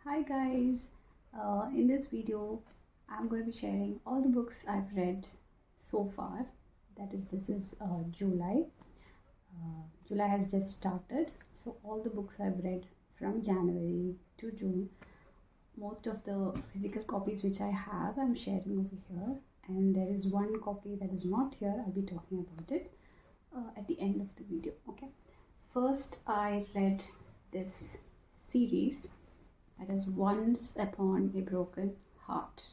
Hi guys, in this video I'm going to be sharing all the books I've read so far. This is July. July has just started, so all the books I've read from January to June. Most of the physical copies which I have I'm sharing over here, and there is one copy that is not here. I'll be talking about it at the end of the video. Okay, so first I read this series, that is Once Upon a Broken Heart.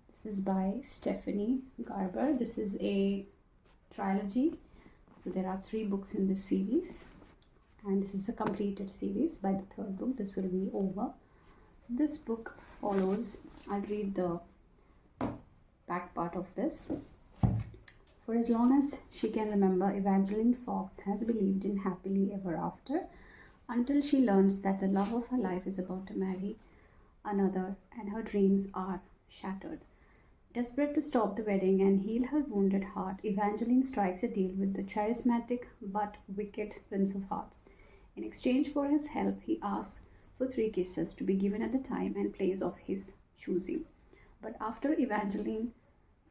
This is by Stephanie Garber. This is a trilogy. So there are 3 books in this series, and this is a completed series. By the 3rd book, this will be over. So this book follows, I'll read the back part of this. For as long as she can remember, Evangeline Fox has believed in happily ever after, until she learns that the love of her life is about to marry another and her dreams are shattered. Desperate to stop the wedding and heal her wounded heart, Evangeline strikes a deal with the charismatic but wicked Prince of Hearts. In exchange for his help, he asks for 3 kisses to be given at the time and place of his choosing. But after Evangeline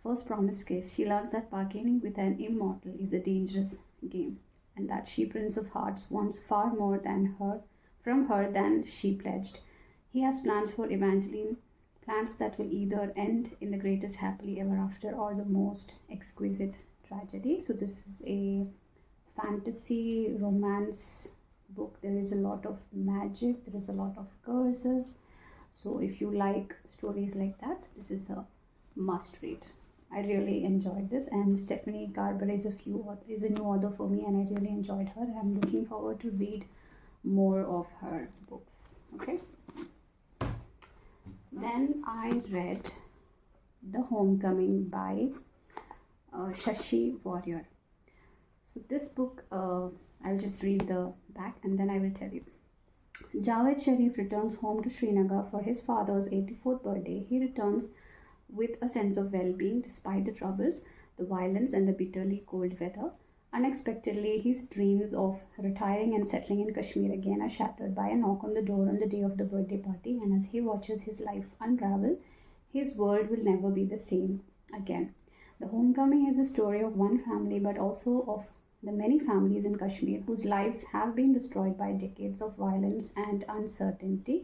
first promised kiss, she learns that bargaining with an immortal is a dangerous game, and that she, Prince of Hearts, wants far more from her than she pledged. He has plans for Evangeline, plans that will either end in the greatest happily ever after or the most exquisite tragedy. So this is a fantasy romance book. There is a lot of magic, there is a lot of curses. So if you like stories like that, this is a must read. I really enjoyed this, and Stephanie Garber is a new author for me, and I really enjoyed her. I'm looking forward to read more of her books. Okay. Then I read The Homecoming by Shashi Warrior. So this book, I'll just read the back and then I will tell you. Javed Sharif returns home to Srinagar for his father's 84th birthday. He returns with a sense of well-being despite the troubles, the violence and the bitterly cold weather. Unexpectedly, his dreams of retiring and settling in Kashmir again are shattered by a knock on the door on the day of the birthday party, and as he watches his life unravel, his world will never be the same again. The Homecoming is the story of one family, but also of the many families in Kashmir whose lives have been destroyed by decades of violence and uncertainty.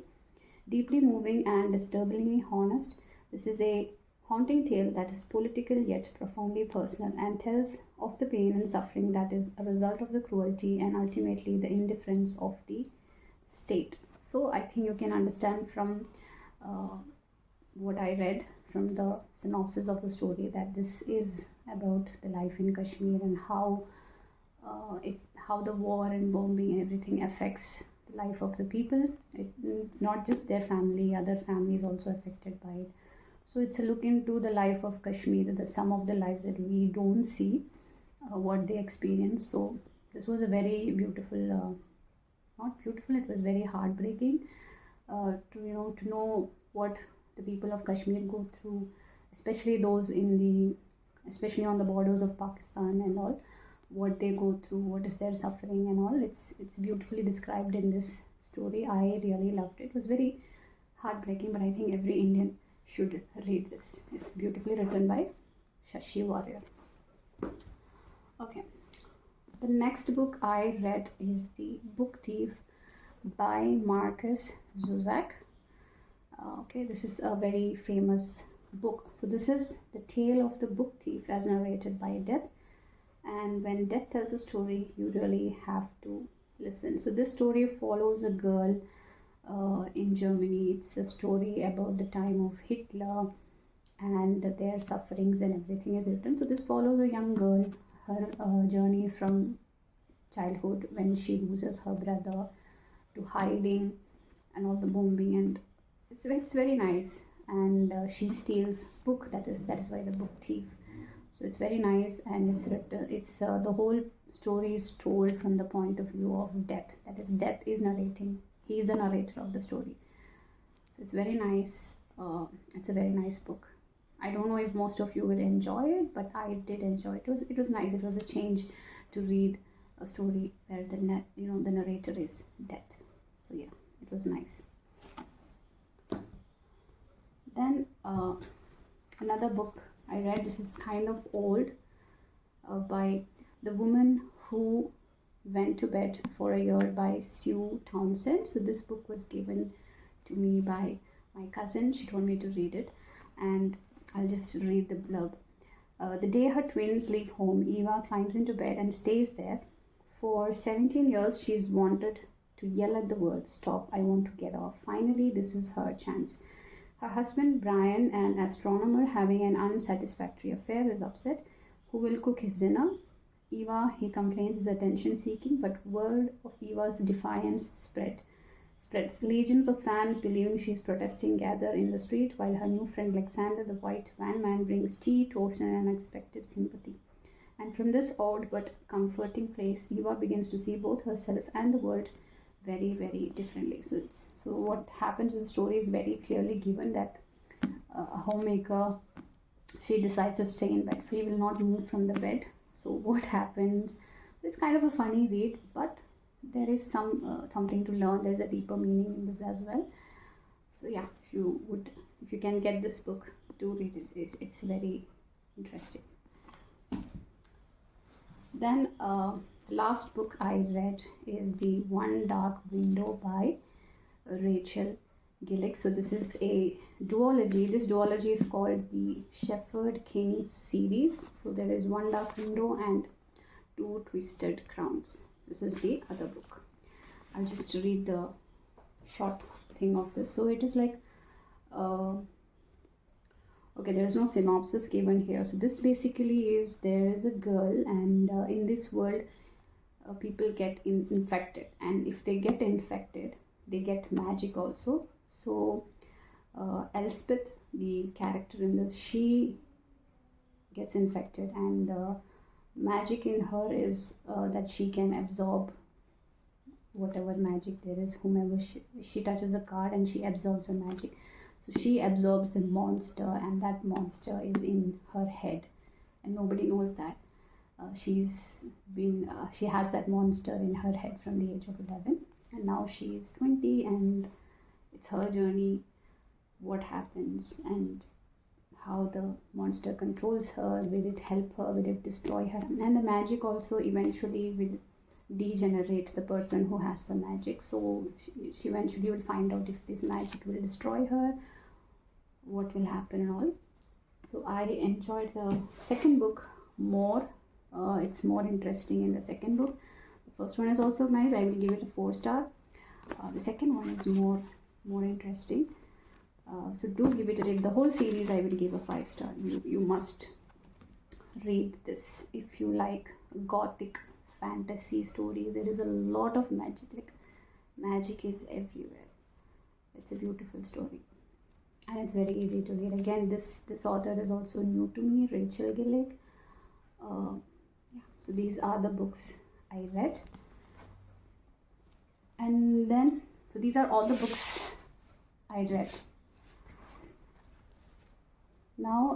Deeply moving and disturbingly honest, this is a haunting tale that is political yet profoundly personal, and tells of the pain and suffering that is a result of the cruelty and ultimately the indifference of the state. So I think you can understand from what I read from the synopsis of the story that this is about the life in Kashmir and how the war and bombing and everything affects the life of the people. It's not just their family, other families also affected by it. So it's a look into the life of Kashmir, some of the lives that we don't see, what they experience. So this was a very beautiful, not beautiful, it was very heartbreaking to know what the people of Kashmir go through, especially those especially on the borders of Pakistan and all, what they go through, what is their suffering and all. It's beautifully described in this story. I really loved it. It was very heartbreaking, but I think every Indian should read this. It's beautifully written by Shashi Warrior. Okay, the next book I read is The Book Thief by Marcus Zusak. Okay, this is a very famous book. So this is the tale of the book thief as narrated by Death. And when Death tells a story, you really have to listen. So this story follows a girl in Germany. It's a story about the time of Hitler and their sufferings, and everything is written. So this follows a young girl, her journey from childhood when she loses her brother to hiding and all the bombing, and it's very nice. And she steals book, that is why the book thief. So it's very nice, and it's the whole story is told from the point of view of Death. That is, Death is narrating. He is the narrator of the story. So it's very nice. It's a very nice book. I don't know if most of you will enjoy it, but I did enjoy it. It was nice. It was a change to read a story where the narrator is Death. So yeah, it was nice. uh, another book I read. This is kind of old, by The Woman Who Went to Bed for a Year by Sue Townsend. So this book was given to me by my cousin. She told me to read it, and I'll just read the blurb. The day her twins leave home, Eva climbs into bed and stays there. For 17 years, she's wanted to yell at the world, "Stop, I want to get off." Finally, this is her chance. Her husband, Brian, an astronomer having an unsatisfactory affair, is upset. Who will cook his dinner? Eva, he complains, is attention seeking, but word of Eva's defiance spreads. Legions of fans believing she's protesting gather in the street, while her new friend Alexander, the white van man, brings tea, toast, and unexpected sympathy. And from this odd but comforting place, Eva begins to see both herself and the world very, very differently. So what happens in the story is very clearly given, that a homemaker, she decides to stay in bed. She will not move from the bed. So what happens? It's kind of a funny read, but there is something to learn. There's a deeper meaning in this as well. So yeah, if you can get this book, do read it. It's very interesting. Then the last book I read is The One Dark Window by Rachel Gillick. So this is a duology. This duology is called the Shepherd King series. So there is One Dark Window and Two Twisted Crowns. This is the other book. I'll just read the short thing of this. So it is like, okay, there is no synopsis given here. So this basically is, there is a girl, and in this world, people get infected, and if they get infected, they get magic also. So Elspeth, the character in this, she gets infected, and the magic in her is that she can absorb whatever magic there is. Whomever she touches a card and she absorbs the magic. So she absorbs a monster, and that monster is in her head, and nobody knows that. She has that monster in her head from the age of 11, and now she is 20, and it's her journey, what happens, and how the monster controls her. Will it help her? Will it destroy her? And the magic also eventually will degenerate the person who has the magic. So she eventually will find out if this magic will destroy her, what will happen and all. So I enjoyed the second book more. It's more interesting in the second book. The first one is also nice. I will give it a 4-star. The second one is more interesting. So do give it a rate. The whole series I will give a 5-star. You must read this if you like gothic fantasy stories. There is a lot of magic. Like, magic is everywhere. It's a beautiful story, and it's very easy to read. Again, this author is also new to me, Rachel Gillick. Yeah, so these are the books I read, and then so these are all the books I read. Now